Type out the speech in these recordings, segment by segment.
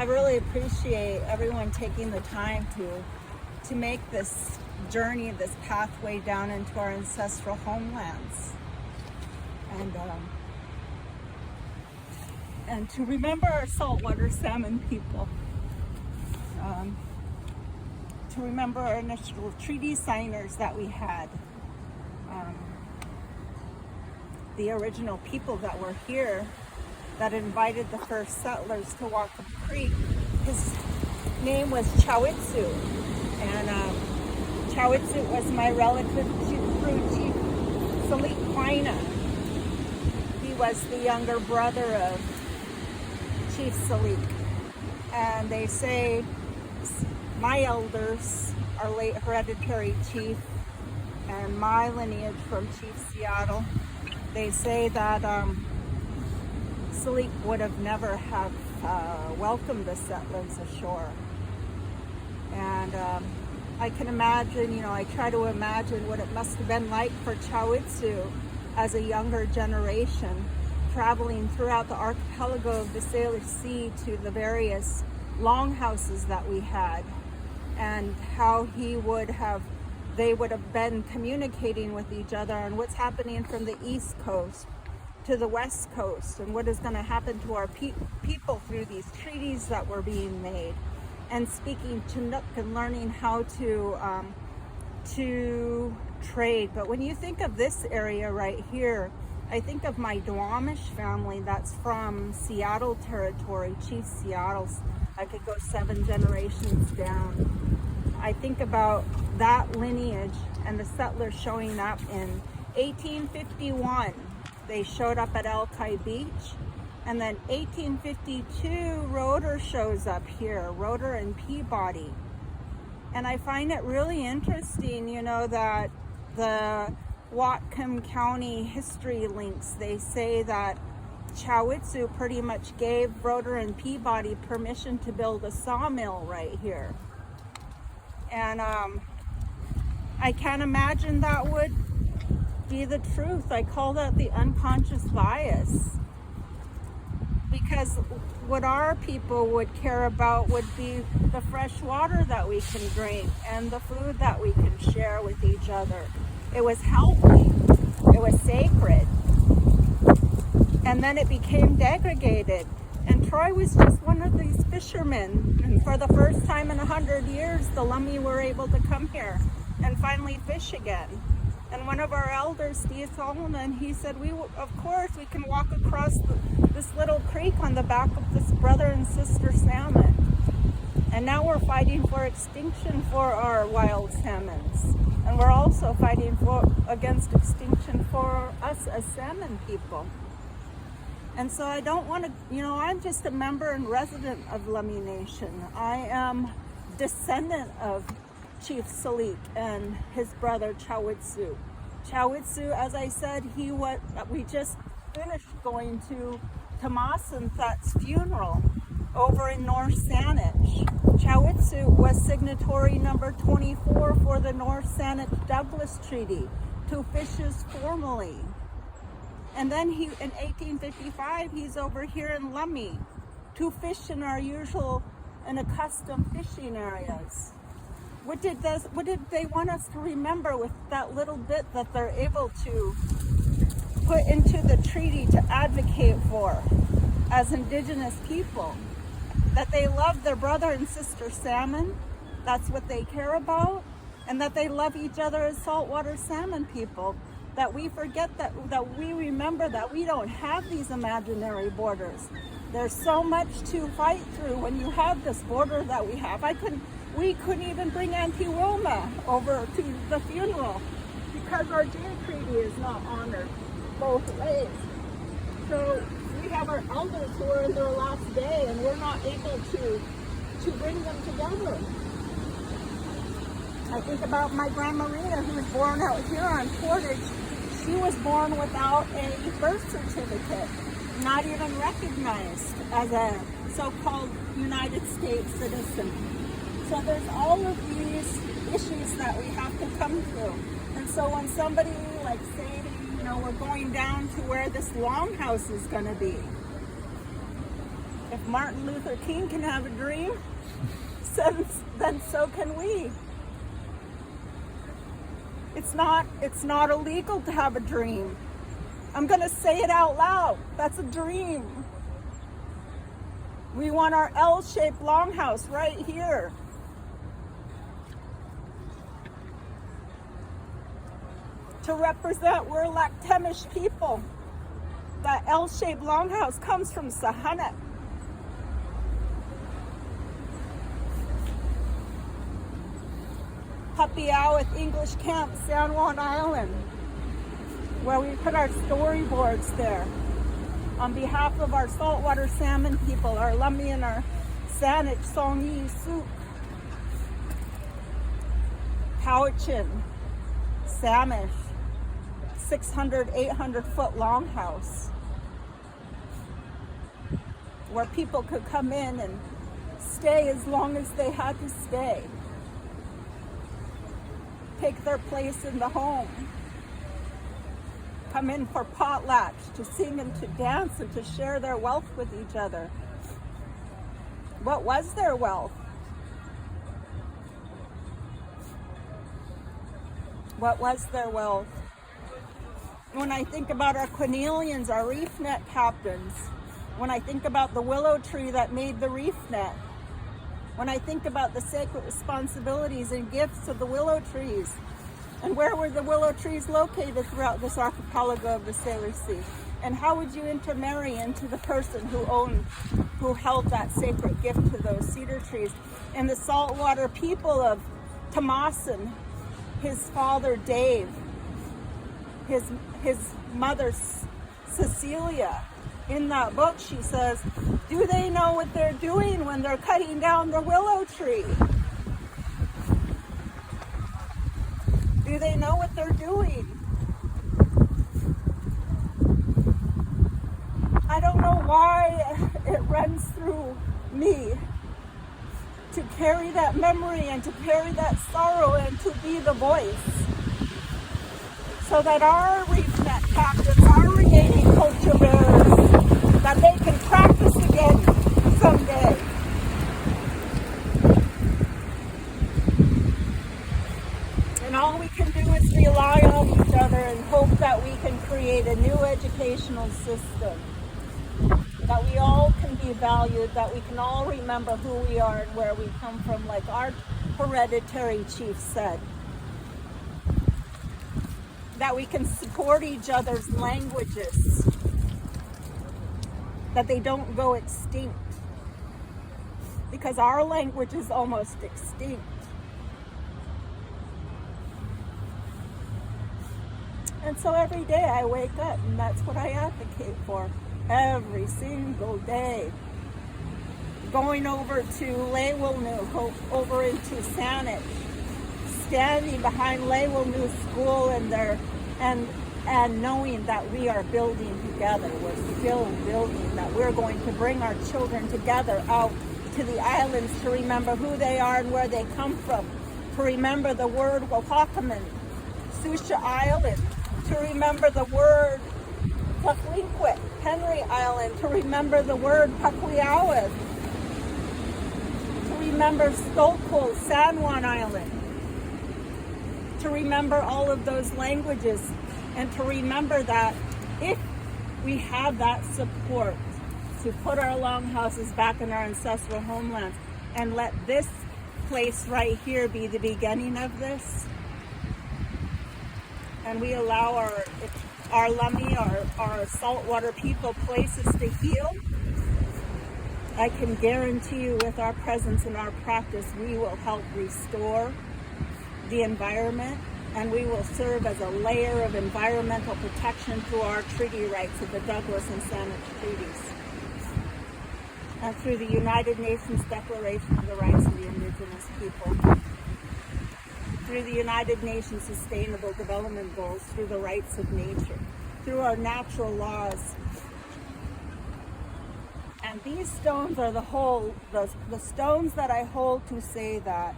I really appreciate everyone taking the time to make this journey, this pathway down into our ancestral homelands. And to remember our saltwater salmon people. To remember our initial treaty signers that we had. The original people that were here that invited the first settlers to Whatcom Creek. His name was Xwotquem, and Xwotquem was my relative through Chief Xwotquem. He was the younger brother of Chief Xwotquem, and they say my elders, our late hereditary chief, and my lineage from Chief Seattle, they say that Xwotquem would have never have welcomed the settlers ashore. And I can imagine, I try to imagine what it must have been like for Xwotquem as a younger generation, traveling throughout the archipelago of the Sailor Sea to the various longhouses that we had, and how they would have been communicating with each other on what's happening from the East Coast to the West Coast, and what is going to happen to our people through these treaties that were being made, and speaking Chinook and learning how to trade. But when you think of this area right here, I think of my Duwamish family that's from Seattle territory, Chief Seattle's. I could go 7 generations down. I think about that lineage and the settlers showing up in 1851. They showed up at Alki Beach, and then 1852 Roeder shows up here, Roeder and Peabody. And I find it really interesting, that the Whatcom County history links, they say that Xwotquem pretty much gave Roeder and Peabody permission to build a sawmill right here. And I can't imagine that would be the truth. I call that the unconscious bias. Because what our people would care about would be the fresh water that we can drink and the food that we can share with each other. It was healthy. It was sacred. And then it became degraded. And Troy was just one of these fishermen. And for the first time in 100 years, the Lummi were able to come here and finally fish again. And one of our elders, Steve Solomon, he said, of course, we can walk across this little creek on the back of this brother and sister salmon. And now we're fighting for extinction for our wild salmons. And we're also fighting against extinction for us as salmon people. And so I don't want to, I'm just a member and resident of Lummi Nation. I am descendant of Chief Xwotquem and his brother Xwotquem. Xwotquem, as I said, we just finished going to Tamasinthut's funeral over in North Saanich. Xwotquem was signatory number 24 for the North Saanich Douglas Treaty to fishes formally. And then in 1855, he's over here in Lummi to fish in our usual and accustomed fishing areas. What did they want us to remember with that little bit that they're able to put into the treaty to advocate for as Indigenous people? That they love their brother and sister salmon, that's what they care about, and that they love each other as saltwater salmon people. That we forget that we remember that we don't have these imaginary borders. There's so much to fight through when you have this border that we have. We couldn't even bring Auntie Wilma over to the funeral because our Jay Treaty is not honored both ways. So we have our elders who are in their last day and we're not able to bring them together. I think about my Grandma Maria, who was born out here on Portage. She was born without a birth certificate, not even recognized as a so-called United States citizen. So there's all of these issues that we have to come through. And so when somebody like Sadie, we're going down to where this longhouse is going to be. If Martin Luther King can have a dream, then so can we. It's not illegal to have a dream. I'm gonna say it out loud. That's a dream. We want our L-shaped longhouse right here. To represent we're Xwotquemish people. That L-shaped longhouse comes from Sunhunep. With English Camp, San Juan Island, where we put our storyboards there on behalf of our saltwater salmon people, our Lummi and our SEL.SO.T.IE soup, Cowichan, Samish, 600, 800 foot longhouse, where people could come in and stay as long as they had to stay. Take their place in the home. Come in for potlatch, to sing and to dance and to share their wealth with each other. What was their wealth? What was their wealth? When I think about our cornelians, our reef net captains, when I think about the willow tree that made the reef net, when I think about the sacred responsibilities and gifts of the willow trees, and where were the willow trees located throughout this archipelago of the Sailor Sea? And how would you intermarry into the person who held that sacred gift to those cedar trees? And the saltwater people of Tomasin, his father Dave, his mother Cecilia. In that book, she says, do they know what they're doing when they're cutting down the willow tree? Do they know what they're doing? I don't know why it runs through me to carry that memory and to carry that sorrow and to be the voice, so that our reef net captains, our remaining culture bearers, that they can practice again someday. And all we can do is rely on each other and hope that we can create a new educational system, that we all can be valued, that we can all remember who we are and where we come from, like our hereditary chief said. That we can support each other's languages, that they don't go extinct, because our language is almost extinct. And so every day I wake up, and that's what I advocate for, every single day. Going over to Lewilnu, over into Saanich, standing behind Lewilnu School and knowing that we are building together. We're still building, that we're going to bring our children together out to the islands to remember who they are and where they come from, to remember the word Whatcom, Susha Island, to remember the word Kwastlmut, Henry Island, to remember the word Paquiawith, to remember Stolkol, San Juan Island, to remember all of those languages, and to remember that if we have that support to put our longhouses back in our ancestral homelands and let this place right here be the beginning of this, and we allow our Lummi, our saltwater people places to heal, I can guarantee you with our presence and our practice, we will help restore the environment, and we will serve as a layer of environmental protection through our treaty rights of the Douglas and Saanich treaties, and through the United Nations Declaration of the Rights of the Indigenous People, through the United Nations Sustainable Development Goals, through the rights of nature, through our natural laws. And these stones are the stones that I hold to say that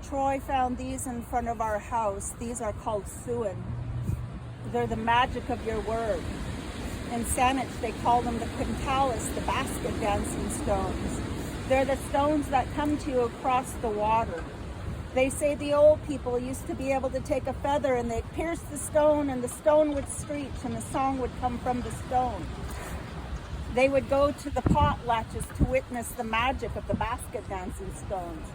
Troy found these in front of our house. These are called Suan. They're the magic of your word. In Saanich, they call them the quintalis, the basket dancing stones. They're the stones that come to you across the water. They say the old people used to be able to take a feather and they'd pierce the stone and the stone would screech and the song would come from the stone. They would go to the potlatches to witness the magic of the basket dancing stones.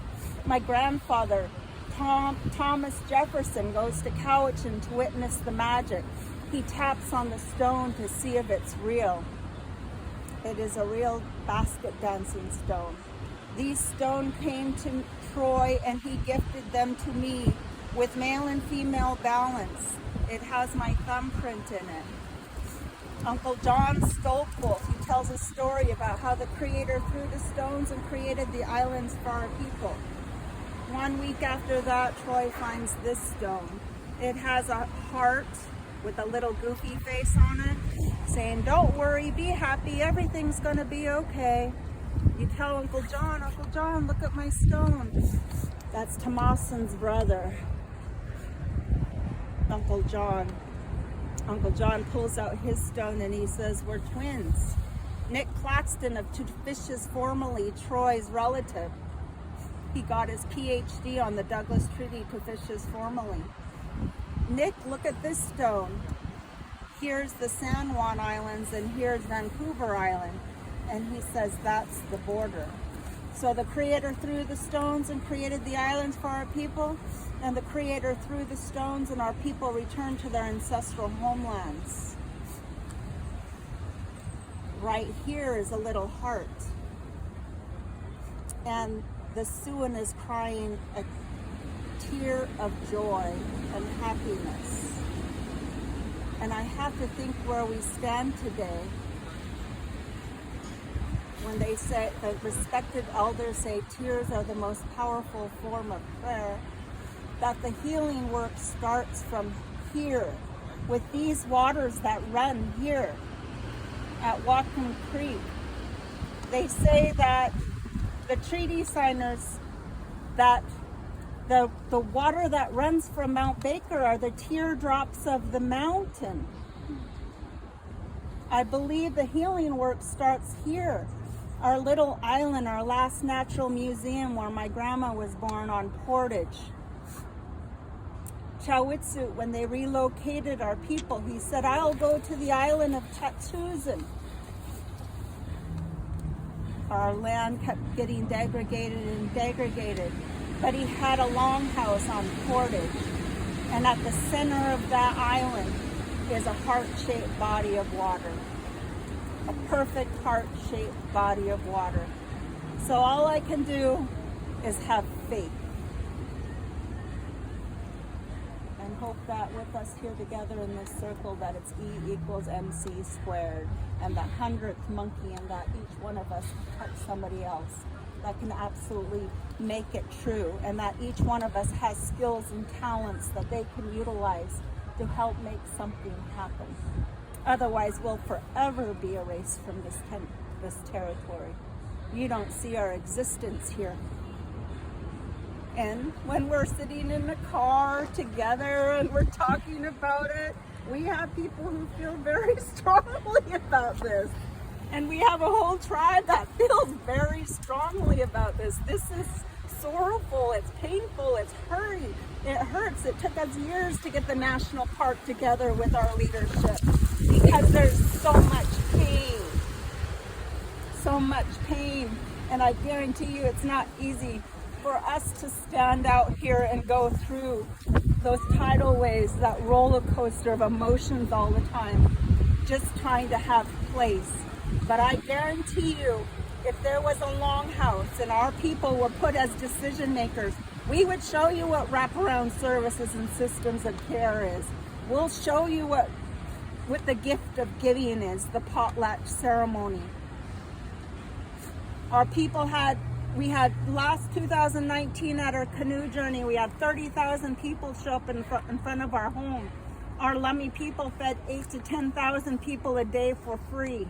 My grandfather, Thomas Jefferson, goes to Cowichan to witness the magic. He taps on the stone to see if it's real. It is a real basket dancing stone. These stones came to Troy and he gifted them to me with male and female balance. It has my thumbprint in it. Uncle John Stolpwolf, he tells a story about how the Creator threw the stones and created the islands for our people. 1 week after that, Troy finds this stone. It has a heart with a little goofy face on it, saying, "Don't worry, be happy, everything's gonna be okay." You tell Uncle John, look at my stone. That's Tomasin's brother, Uncle John. Uncle John pulls out his stone and he says, "We're twins." Nick Claxton of Two Fishes, formerly Troy's relative. He got his PhD on the Douglas Treaty to Fishes formerly. Nick, look at this stone. Here's the San Juan Islands and here's Vancouver Island. And he says that's the border. So the Creator threw the stones and created the islands for our people, and the Creator threw the stones and our people returned to their ancestral homelands. Right here is a little heart. And the Siouan is crying a tear of joy and happiness. And I have to think where we stand today when they say, the respected elders say tears are the most powerful form of prayer, that the healing work starts from here, with these waters that run here at Whatcom Creek. They say that the treaty signers, that the water that runs from Mount Baker are the teardrops of the mountain. I believe the healing work starts here. Our little island, our last natural museum where my grandma was born on Portage. Xwotquem, when they relocated our people, he said, "I'll go to the island of Xwotquem." Our land kept getting degraded, but he had a longhouse on Portage. And at the center of that island is a heart-shaped body of water. A perfect heart-shaped body of water. So all I can do is have faith. And hope that with us here together in this circle that it's E equals MC squared. And the 100th monkey, and that each one of us can touch somebody else. That can absolutely make it true. And that each one of us has skills and talents that they can utilize to help make something happen. Otherwise, we'll forever be erased from this territory. You don't see our existence here. And when we're sitting in the car together and we're talking about it, we have people who feel very strongly about this. And we have a whole tribe that feels very strongly about this. This is sorrowful, it's painful, it's hurting. It hurts. It took us years to get the national park together with our leadership because there's so much pain. So much pain. And I guarantee you it's not easy for us to stand out here and go through those tidal waves, that roller coaster of emotions all the time, just trying to have place. But I guarantee you, if there was a longhouse and our people were put as decision makers, we would show you what wraparound services and systems of care is. We'll show you what the gift of giving is, the potlatch ceremony. Our people we had last 2019 at our canoe journey, we had 30,000 people show up in front of our home. Our Lummi people fed 8,000 to 10,000 people a day for free.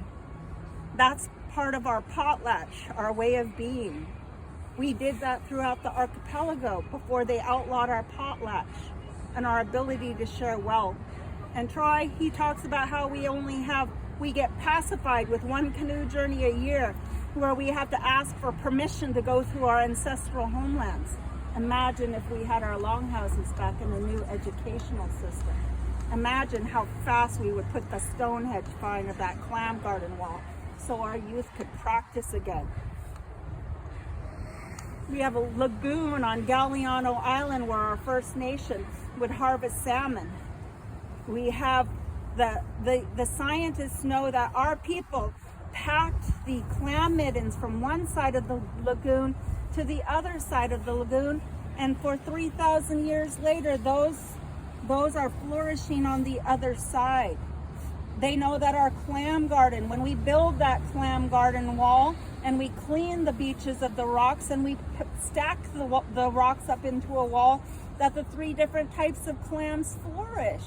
That's part of our potlatch, our way of being. We did that throughout the archipelago before they outlawed our potlatch and our ability to share wealth. And Troy, he talks about how we only have We get pacified with one canoe journey a year where we have to ask for permission to go through our ancestral homelands. Imagine if we had our longhouses back in the new educational system. Imagine how fast we would put the Stonehenge fine of that clam garden wall so our youth could practice again. We have a lagoon on Galiano Island where our First Nation would harvest salmon. We have the scientists know that our people packed the clam middens from one side of the lagoon to the other side of the lagoon, and for 3,000 years later, those are flourishing on the other side. They know that our clam garden, when we build that clam garden wall and we clean the beaches of the rocks and we stack the rocks up into a wall, that the 3 different types of clams flourish.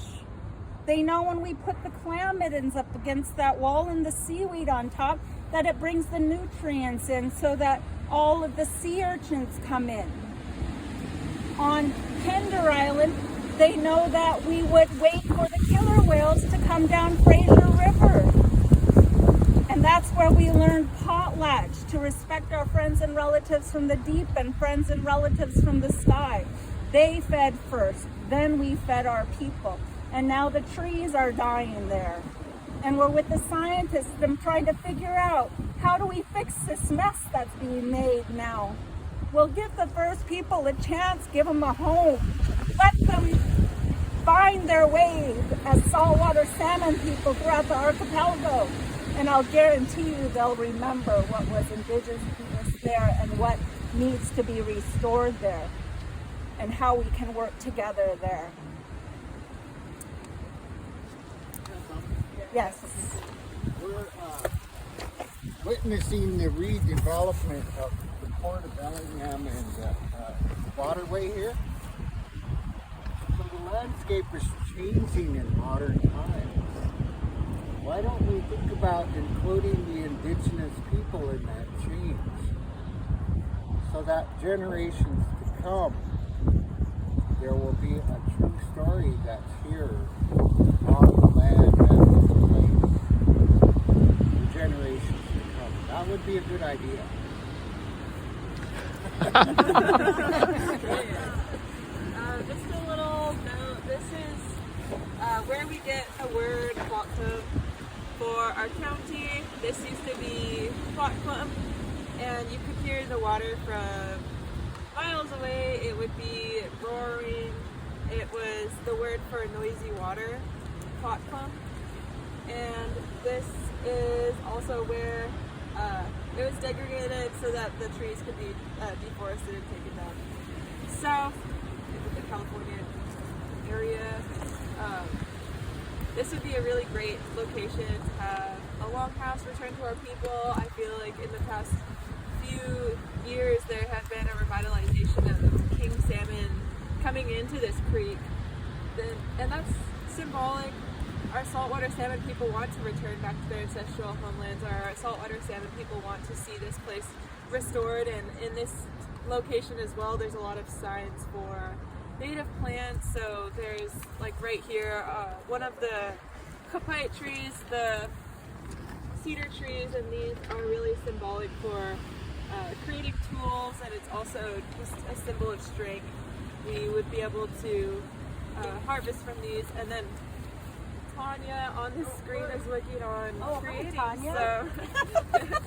They know when we put the clam middens up against that wall and the seaweed on top, that it brings the nutrients in so that all of the sea urchins come in. On Pender Island, they know that we would wait for the killer whales to come down Fraser River. And that's where we learned potlatch, to respect our friends and relatives from the deep and friends and relatives from the sky. They fed first, then we fed our people. And now the trees are dying there. And we're with the scientists, them trying to figure out, how do we fix this mess that's being made now? We'll give the first people a chance, give them a home. Let them find their way as saltwater salmon people throughout the archipelago. And I'll guarantee you they'll remember what was indigenous there and what needs to be restored there and how we can work together there. Yes. We're witnessing the redevelopment of the Port of Bellingham and the waterway here. So the landscape is changing in modern times. Why don't we think about including the indigenous people in that change so that generations to come, there will be a true story that's here on the land and the place for generations to come. That would be a good idea. Just a little note, this is where we get the word Whatcom for our county. This used to be Xwotquem, and you could hear the water from miles away. It would be roaring. It was the word for noisy water, Xwotquem. And this is also where it was degraded so that the trees could be deforested and taken down south into the California area. This would be a really great location to have a longhouse return to our people. I feel like in the past few years there have been a revitalization of king salmon coming into this creek, and that's symbolic. Our saltwater salmon people want to return back to their ancestral homelands. Our saltwater salmon people want to see this place restored, and in this location as well there's a lot of signs for native plants. So there's, like right here, one of the kopite trees, the cedar trees, and these are really symbolic for creating tools, and it's also just a symbol of strength. We would be able to harvest from these, and then Tanya on the screen is working on creating. So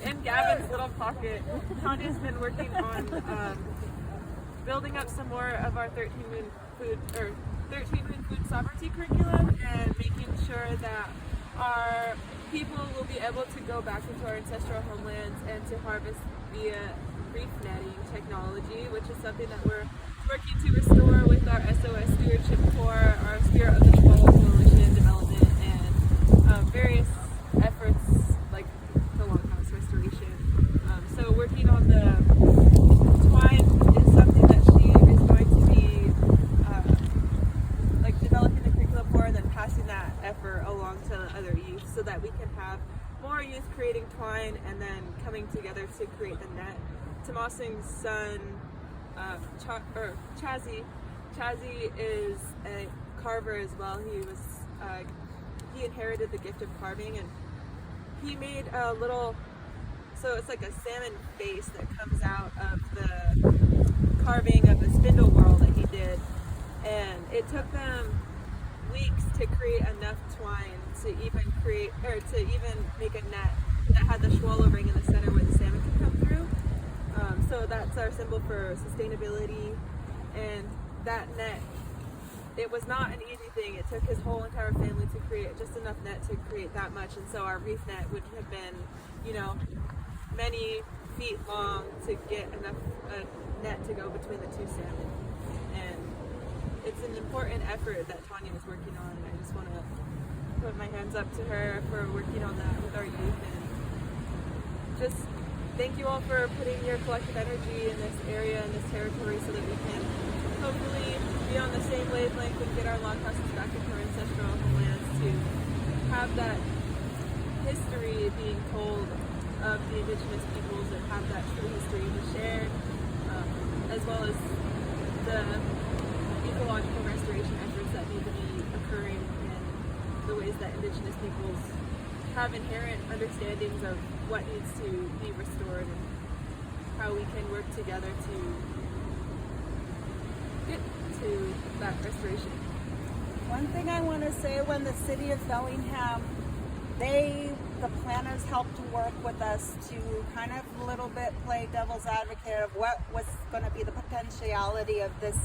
in Gavin's little pocket, Tanya's been working on building up some more of our 13 Moon Food Sovereignty curriculum and making sure that our people will be able to go back into our ancestral homelands and to harvest via reef netting technology, which is something that we're working to restore with our SOS Stewardship Corps, our Spirit of the Twelve Coalition development, and various efforts like the Longhouse restoration. So working on the twine is something that she is going to be developing the curriculum for, and then passing that effort along to other youth so that we can have more youth creating twine and then coming together to create the net. Tomasing's son, Chazzy is a carver as well. He inherited the gift of carving, and he made a little, so it's like a salmon face that comes out of the carving of the spindle whorl that he did. And it took them weeks to create enough twine to even make a net that had the Xwotquem ring in the center where the salmon could come through. So that's our symbol for sustainability. And that net, it was not an easy thing. It took his whole entire family to create just enough net to create that much. And so our reef net would have been, many feet long to get enough net to go between the two salmon. And it's an important effort that Tanya was working on, and I just want to put my hands up to her for working on that with our youth. And just thank you all for putting your collective energy in this area and this territory so that we can hopefully be on the same wavelength and get our longhouses back into our ancestral homelands, to have that history being told of the indigenous peoples and have that true history to share, as well as the ecological restoration efforts that need to be occurring in the ways that indigenous peoples have inherent understandings of what needs to be restored and how we can work together to get to that restoration. One thing I want to say, when the city of Bellingham, the planners helped to work with us to kind of a little bit play devil's advocate of what was going to be the potentiality of this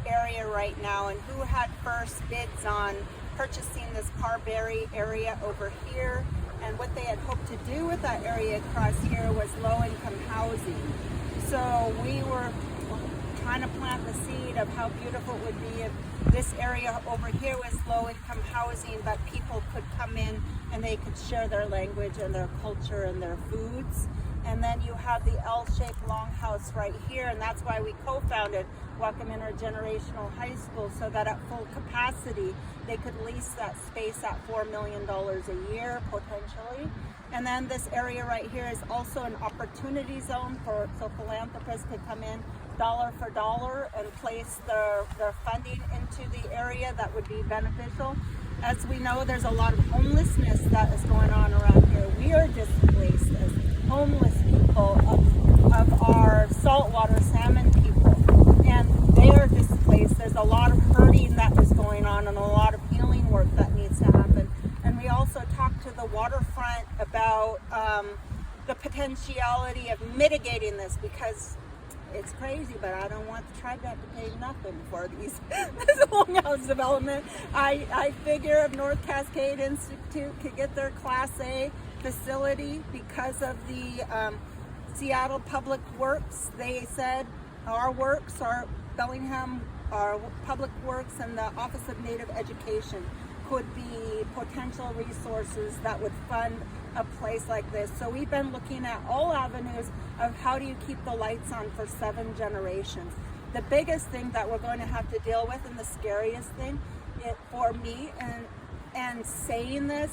area right now, and who had first bids on purchasing this Carberry area over here. And what they had hoped to do with that area across here was low-income housing. So we were trying to plant the seed of how beautiful it would be if this area over here was low-income housing, but people could come in and they could share their language and their culture and their foods. And then you have the L-shaped longhouse right here, and that's why we co-founded Whatcom Intergenerational High School, so that at full capacity they could lease that space at $4 million a year potentially. And then this area right here is also an opportunity zone so philanthropists could come in dollar for dollar and place their funding into the area that would be beneficial. As we know, there's a lot of homelessness that is going on around here. We are displaced as homeless people of our saltwater salmon people, and they are displaced. There's a lot of hurting that is going on and a lot of healing work that needs to happen. And we also talked to the waterfront about the potentiality of mitigating this, because it's crazy, but I don't want the tribe to have to pay nothing for this longhouse development. I figure if North Cascade Institute could get their Class A facility because of the Seattle Public Works, they said our works, our Bellingham, our Public Works, and the Office of Native Education could be potential resources that would fund a place like this. So we've been looking at all avenues of how do you keep the lights on for 7 generations. The biggest thing that we're going to have to deal with, and the scariest thing for me and saying this,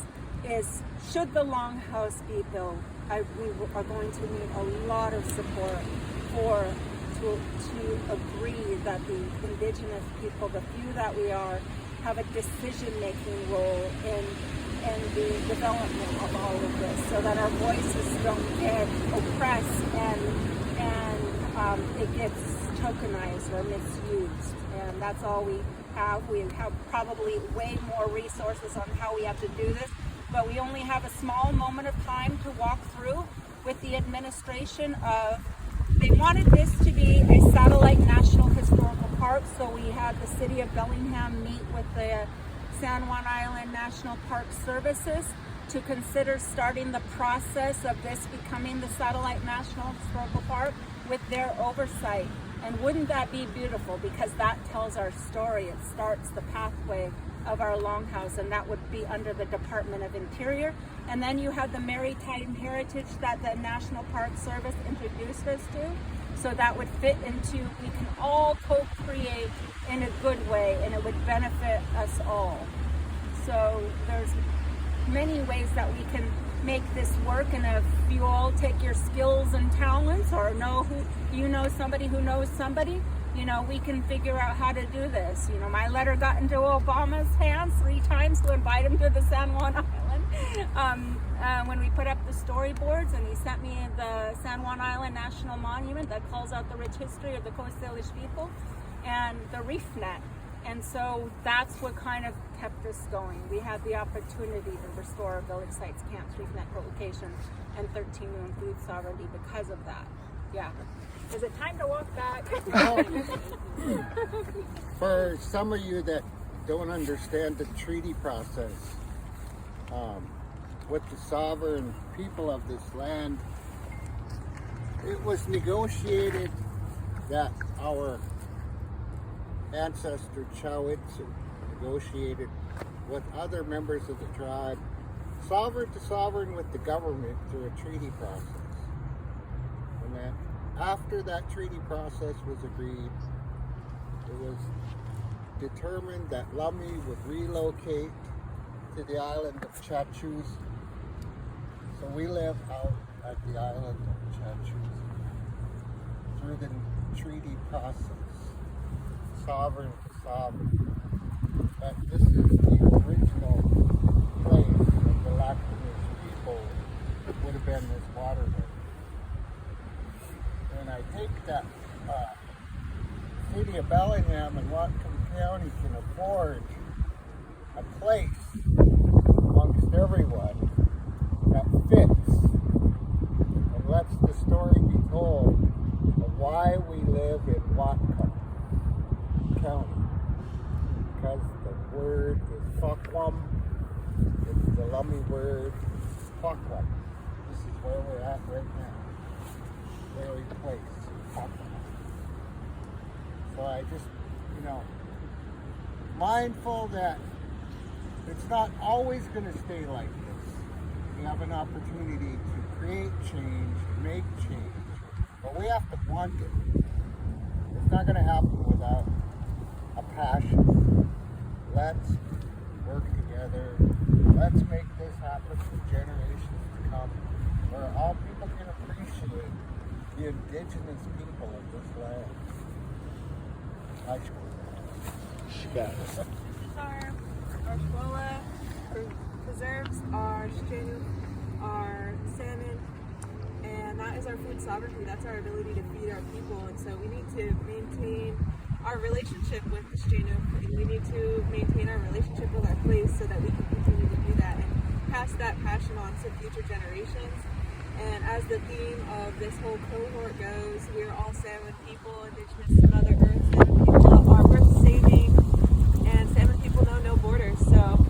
is should the longhouse be built, we are going to need a lot of support to agree that the indigenous people, the few that we are, have a decision-making role in the development of all of this, so that our voices don't get oppressed and it gets tokenized or misused. And that's all we have. We have probably way more resources on how we have to do this, but we only have a small moment of time to walk through with the administration of, they wanted this to be a satellite national historical park, so we had the city of Bellingham meet with the San Juan Island National Park Services to consider starting the process of this becoming the satellite national historical park with their oversight. And wouldn't that be beautiful? Because that tells our story. It starts the pathway of our longhouse, and that would be under the Department of Interior. And then you have the maritime heritage that the National Park Service introduced us to. So that would fit into, we can all co-create in a good way, and it would benefit us all. So there's many ways that we can make this work, and if you all take your skills and talents, or know somebody who knows somebody, we can figure out how to do this. My letter got into Obama's hands 3 times to invite him to the San Juan Island when we put up storyboards, and he sent me the San Juan Island National Monument that calls out the rich history of the Coast Salish people, and the reef net. And so that's what kind of kept us going. We had the opportunity to restore village sites, camps, reef net co-location, and 13 million food sovereignty because of that. Yeah. Is it time to walk back? For some of you that don't understand the treaty process, with the sovereign people of this land, it was negotiated that our ancestor Xwotquem negotiated with other members of the tribe, sovereign to sovereign with the government through a treaty process. And then after that treaty process was agreed, it was determined that Lummi would relocate to the island of Chachus. So we live out at the island of Chachus through the treaty process, sovereign to sovereign. But this is the original place of the Lackawanna people would have been this waterway. And I think that city of Bellingham and Whatcom County can afford a place amongst everyone that fits and lets the story be told of why we live in Whatcom County. Because the word is Xwotquem, it's the Lummi word, Xwotquem. This is where we're at right now. Very place, Xwotquem. So I just, mindful that it's not always going to stay like this. We have an opportunity to create change, make change, but we have to want it. It's not going to happen without a passion. Let's work together. Let's make this happen for generations to come, where all people can appreciate the indigenous people of this land. Our Shwola preserves our Shinu, our salmon, and that is our food sovereignty. That's our ability to feed our people. And so we need to maintain our relationship with the Shinu, and we need to maintain our relationship with our place so that we can continue to do that and pass that passion on to future generations. And as the theme of this whole cohort goes, we are all salmon people, indigenous to Mother Earth. Salmon people are worth saving, and salmon people know no borders. So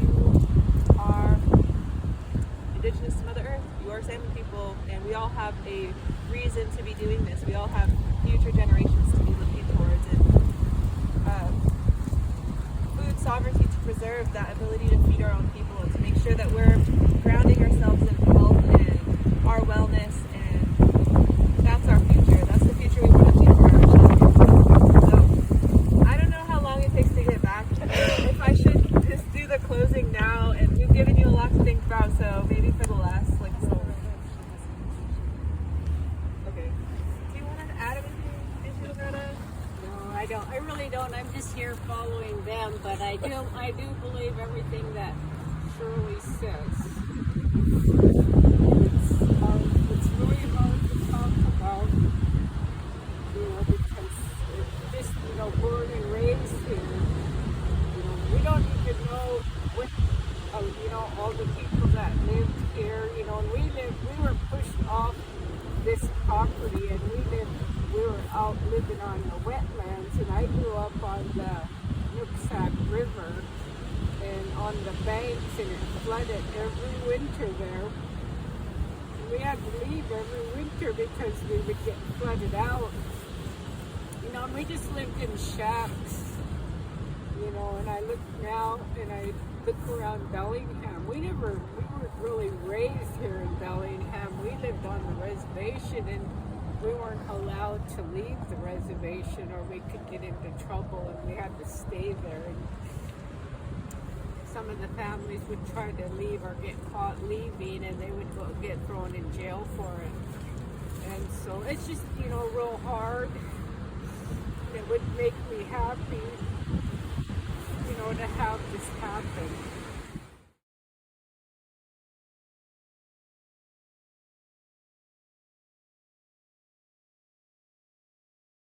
you are indigenous to Mother Earth, you are salmon people, and we all have a reason to be doing this. We all have future generations to be looking towards, and food sovereignty to preserve that ability to feed our own people and to make sure that we're grounding ourselves in health and our wellness, and that's our future. That's the future we want to achieve for our children. So I don't know how long it takes to get back. If I should just do the closing now, and we've given you a lot to think about, so maybe for the last okay. Do you want to add anything, Loretta? No, I don't. I really don't. I'm just here following them, but I do believe everything that Shirley says. It's really hard to talk about, because just, born and raised here, we don't even know what, all the people that lived here, and we were pushed off this property, and we were out living on the wetlands, and I grew up on the Nooksack River, and on the banks, and it flooded every winter there. We had to leave every winter because we would get flooded out. And we just lived in shacks, and I look now and I look around Bellingham. We weren't really raised here in Bellingham. We lived on the reservation, and we weren't allowed to leave the reservation, or we could get into trouble, and we had to stay there. And some of the families would try to leave or get caught leaving, and they would get thrown in jail for it. And so it's just, real hard. It would make me happy, to have this happen.